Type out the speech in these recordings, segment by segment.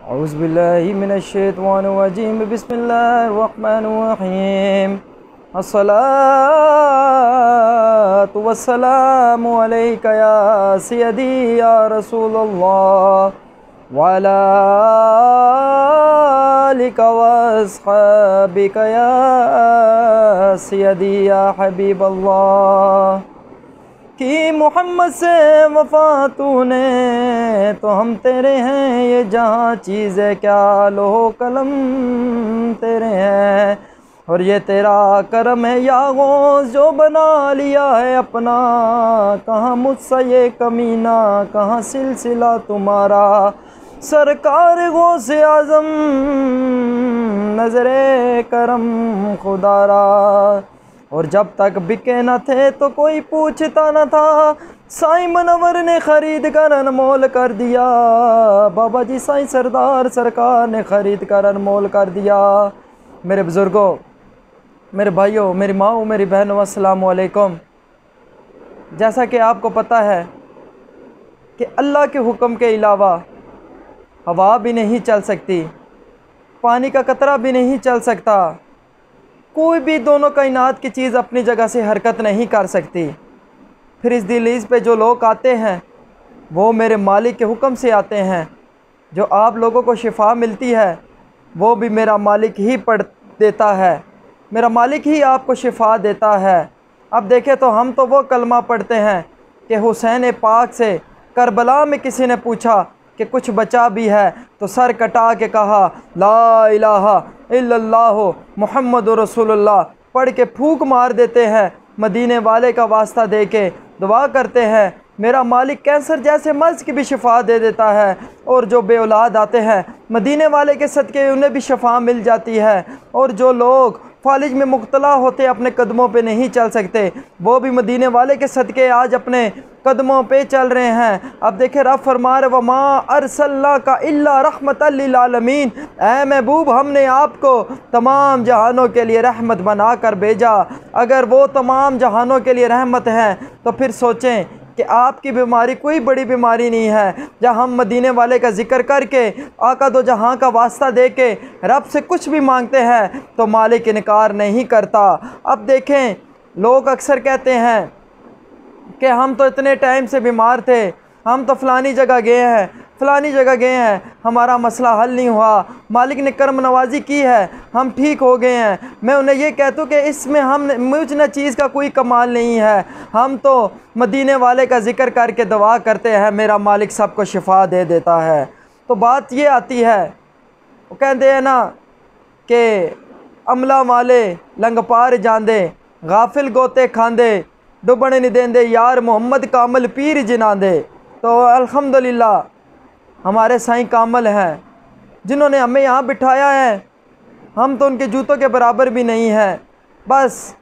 औज़ुबिल्लाहि मिनश्शैतानिर्रजीम बिस्मिल्लाहिर्रहमानिर्रहीम अस्सलातु वस्सलामु अलैका या सय्यदी या रसूलल्लाह व अला आलिका व अस्हाबिका या सय्यदी या हबीबल्लाह। कि मोहम्मद से वफ़ा तूने तो हम तेरे हैं, ये जहाँ चीज़ें क्या लोहो कलम तेरे हैं, और ये तेरा करम है या गौस जो बना लिया है अपना। कहाँ मुझसे ये कमीना, कहाँ सिलसिला तुम्हारा, सरकार गौस आज़म नज़रे करम खुदारा। और जब तक बिके न थे तो कोई पूछता न था, साईं मनवर ने ख़रीद कर अनमोल कर दिया। बाबा जी साईं सरदार सरकार ने ख़रीद कर अनमोल कर दिया। मेरे बुज़ुर्गों, मेरे भाइयों, मेरी माओ, मेरी बहनों, अस्सलामु अलैकुम। जैसा कि आपको पता है कि अल्लाह के हुक्म के अलावा हवा भी नहीं चल सकती, पानी का कतरा भी नहीं चल सकता, कोई भी दोनों कायनात की चीज़ अपनी जगह से हरकत नहीं कर सकती। फिर इस दहलीज़ पे जो लोग आते हैं वो मेरे मालिक के हुक्म से आते हैं। जो आप लोगों को शिफा मिलती है वो भी मेरा मालिक ही पढ़ देता है, मेरा मालिक ही आपको शिफा देता है। अब देखें तो हम तो वो कलमा पढ़ते हैं कि हुसैन पाक से करबला में किसी ने पूछा कि कुछ बचा भी है, तो सर कटा के कहा ला इलाहा इल्लल्लाहु मुहम्मदुर रसूलुल्लाह पढ़ के फूंक मार देते हैं। मदीने वाले का वास्ता दे के दुआ करते हैं, मेरा मालिक कैंसर जैसे मर्ज़ की भी शिफा दे देता है। और जो बेऔलाद आते हैं मदीने वाले के सदक़े उन्हें भी शिफा मिल जाती है। और जो लोग फालिज में मुब्तला होते अपने कदमों पे नहीं चल सकते, वो भी मदीने वाले के सदक़े आज अपने कदमों पे चल रहे हैं। अब देखें रब फरमा रहे वमा अरसलनाका इल्ला रहमतल लिल आलमीन, ऐ महबूब हमने आपको तमाम जहानों के लिए रहमत बना कर भेजा। अगर वो तमाम जहानों के लिए रहमत है तो फिर सोचें कि आपकी बीमारी कोई बड़ी बीमारी नहीं है। जब हम मदीने वाले का ज़िक्र करके आका दो जहां का वास्ता दे के रब से कुछ भी मांगते हैं तो मालिक इनकार नहीं करता। अब देखें लोग अक्सर कहते हैं कि हम तो इतने टाइम से बीमार थे, हम तो फ़लानी जगह गए हैं, फ़लानी जगह गए हैं, हमारा मसला हल नहीं हुआ, मालिक ने करम नवाजी की है, हम ठीक हो गए हैं। मैं उन्हें ये कहता हूँ कि इसमें हम मुझ न चीज़ का कोई कमाल नहीं है। हम तो मदीने वाले का ज़िक्र करके दुआ करते हैं, मेरा मालिक सबको शिफा दे देता है। तो बात ये आती है, वो कहते हैं ना कि अमला वाले लंगपार जांदे, गाफिल गोते खांदे, डुबण नहीं देंदे यार मोहम्मद कामल पीर जिनांदे। तो अल्हम्दुलिल्लाह हमारे साईं कामल हैं जिन्होंने हमें यहाँ बिठाया है। हम तो उनके जूतों के बराबर भी नहीं हैं, बस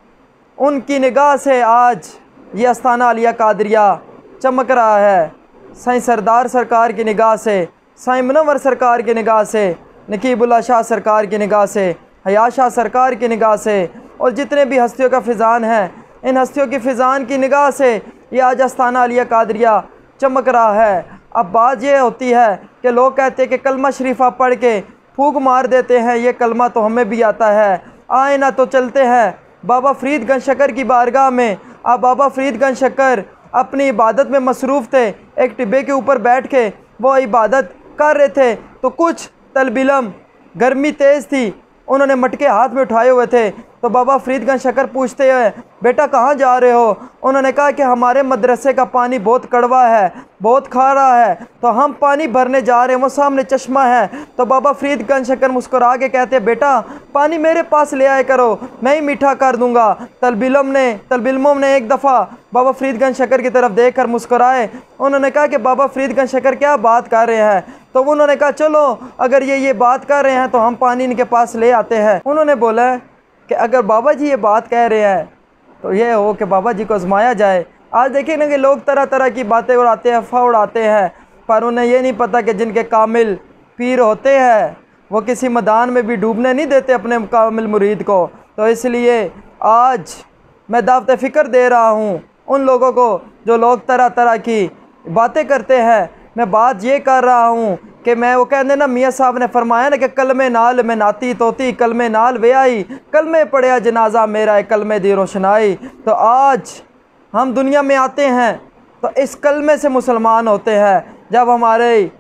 उनकी निगाह से आज ये आस्थाना अलिया कादरिया चमक रहा है। साईं सरदार सरकार की निगाह से, साईं मुनव्वर सरकार की निगाह से, नकीबुल्लाह शाह सरकार की निगाह से, हया शाह सरकार की निगाह से, और जितने भी हस्तियों का फ़िज़ान है, इन हस्तियों की फ़िज़ान की निगाह से ये आज आस्थाना अलिया कादरिया चमक रहा है। अब बात ये होती है कि लोग कहते हैं कि कलमा शरीफा पढ़ के फूंक मार देते हैं, ये कलमा तो हमें भी आता है, आए ना तो चलते हैं बाबा फ़रीदगंज शक्कर की बारगाह में। अब बाबा फ़रीदगंज शक्कर अपनी इबादत में मसरूफ़ थे, एक टिब्बे के ऊपर बैठ के वो इबादत कर रहे थे तो कुछ तलबिलम, गर्मी तेज़ थी, उन्होंने मटके हाथ में उठाए हुए थे। तो बाबा फ़रीदगंज शक्कर पूछते हैं बेटा कहाँ जा रहे हो? उन्होंने कहा कि हमारे मदरसे का पानी बहुत कड़वा है, बहुत खारा है, तो हम पानी भरने जा रहे हैं, वो सामने चश्मा है। तो बाबा फ़रीदगंज शक्कर मुस्कुरा के कहते हैं बेटा पानी मेरे पास ले आए करो, मैं ही मीठा कर दूँगा। तलबिलमों ने एक दफ़ा बाबा फ़रीदगंज शक्कर की तरफ देख कर मुस्कुराए। उन्होंने कहा कि बाबा फ़रीदगंज शक्कर क्या बात कर रहे हैं? तो उन्होंने कहा चलो अगर ये बात कर रहे हैं तो हम पानी इनके पास ले आते हैं। उन्होंने बोला कि अगर बाबा जी ये बात कह रहे हैं तो ये हो कि बाबा जी को आजमाया जाए। आज देखिए ना कि लोग तरह तरह की बातें उड़ाते हैं, अफवाह उड़ाते हैं, पर उन्हें ये नहीं पता कि जिनके कामिल पीर होते हैं वो किसी मैदान में भी डूबने नहीं देते अपने कामिल मुरीद को। तो इसलिए आज मैं दावत फ़िक्र दे रहा हूँ उन लोगों को जो लोग तरह तरह की बातें करते हैं। मैं बात ये कर रहा हूँ कि मैं वो कहते ना मियाँ साहब ने फरमाया ना कि कलमे नाल में नाती तोती कलमे नाल वे आई कलमे पढ़िया जनाजा मेरा कलमे दी रोशनाई। तो आज हम दुनिया में आते हैं तो इस कलमे से मुसलमान होते हैं। जब हमारी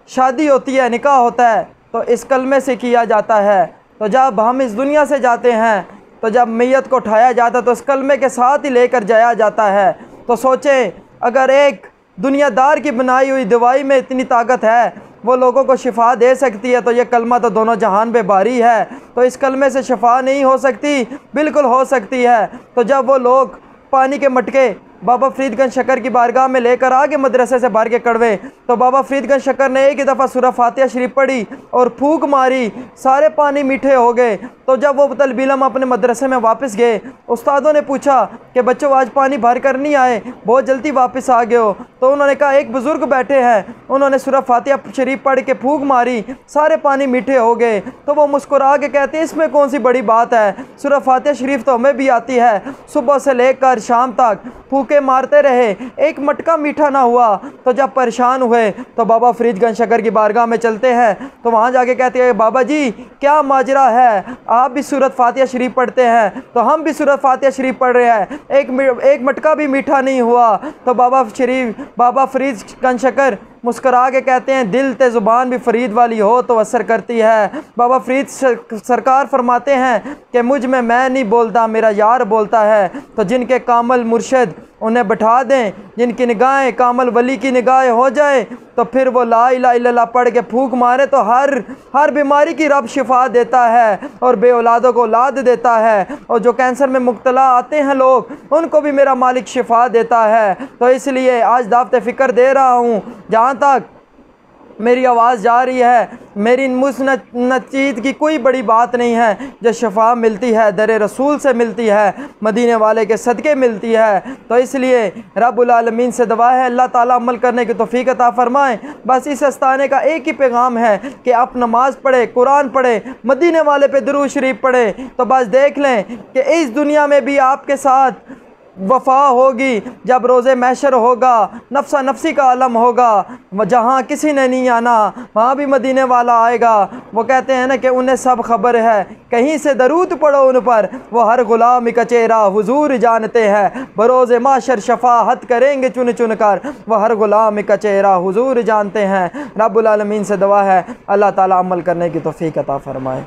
शादी होती है, निकाह होता है, तो इस कलमे से किया जाता है। तो जब हम इस दुनिया से जाते हैं तो जब मैयत को उठाया जाता है तो इस कलमे के साथ ही लेकर जाया जाता है। तो सोचें, अगर एक दुनियादार की बनाई हुई दवाई में इतनी ताकत है, वो लोगों को शिफा दे सकती है, तो ये कलमा तो दोनों जहान पे भारी है। तो इस कलमे से शिफा नहीं हो सकती? बिल्कुल हो सकती है। तो जब वो लोग पानी के मटके बाबा फरीदगंज शक्कर की बारगाह में लेकर आगे मदरसे से भर के कड़वे, तो बाबा फरीदगंज शक्कर ने एक ही दफ़ा सूरह फातिहा शरीफ पढ़ी और फूंक मारी, सारे पानी मीठे हो गए। तो जब वो तल्ब इल्म अपने मदरसे में वापस गए, उस्तादों ने पूछा कि बच्चों आज पानी भर कर नहीं आए, बहुत जल्दी वापस आ गए हो। तो उन्होंने कहा एक बुज़ुर्ग बैठे हैं, उन्होंने सूरह फातिहा शरीफ पढ़ के फूंक मारी, सारे पानी मीठे हो गए। तो वो मुस्कुरा के कहते हैं इसमें कौन सी बड़ी बात है, सूरह फातिहा शरीफ तो हमें भी आती है, सुबह से लेकर शाम तक फूके मारते रहे, एक मटका मीठा ना हुआ। तो जब परेशान हुए तो बाबा फरीदगंज शक्कर की बारगाह में चलते हैं। तो वहाँ जाके कहते हैं बाबा जी क्या माजरा है, आप भी सूरत फातिहा शरीफ पढ़ते हैं तो हम भी सूरत फातिहा शरीफ पढ़ रहे हैं, एक मटका भी मीठा नहीं हुआ। तो बाबा फरीदगंज शक्कर मुस्करा के कहते हैं दिल ते ज़ुबान भी फरीद वाली हो तो असर करती है। बाबा फरीद सरकार फरमाते हैं कि मुझ में मैं नहीं बोलता, मेरा यार बोलता है। तो जिनके कामल मुर्शद उन्हें बैठा दें, जिनकी निगाहें कामल वली की निगाहें हो जाए, तो फिर वो ला इलाहा इल्लल्लाह पढ़ के फूंक मारे तो हर बीमारी की रब शिफा देता है और बे औलादों को औलाद देता है। और जो कैंसर में मुब्तला आते हैं लोग, उनको भी मेरा मालिक शिफा देता है। तो इसलिए आज दावत फ़िक्र दे रहा हूँ, जहाँ तक मेरी आवाज़ जा रही है, मेरी मुसनचीत की कोई बड़ी बात नहीं है। जो शफा मिलती है दरे रसूल से मिलती है, मदीने वाले के सदक़े मिलती है। तो इसलिए रब्बुल आलमीन से दुआ है अल्लाह ताला अमल करने की तौफीक अता फ़रमाएँ। बस इस आस्ताने का एक ही पैगाम है कि आप नमाज़ पढ़े, कुरान पढ़े, मदीने वाले पे दुरूद शरीफ पढ़े, तो बस देख लें कि इस दुनिया में भी आपके साथ वफ़ा होगी। जब रोज़े महशर होगा, नफ्सा नफ्सी का आलम होगा, जहाँ किसी ने नहीं आना वहाँ भी मदीने वाला आएगा। वो कहते हैं ना कि उन्हें सब खबर है, कहीं से दरूद पढ़ो उन पर, वो हर गुलाम का चेहरा हुजूर जानते हैं। बरोज़े महशर शफाअत करेंगे चुन चुन कर, वो हर गुलाम का चेहरा हुजूर जानते हैं। रब्बुल आलमीन से दुआ है अल्लाह ताला अमल करने की तौफीक अता फ़रमाए।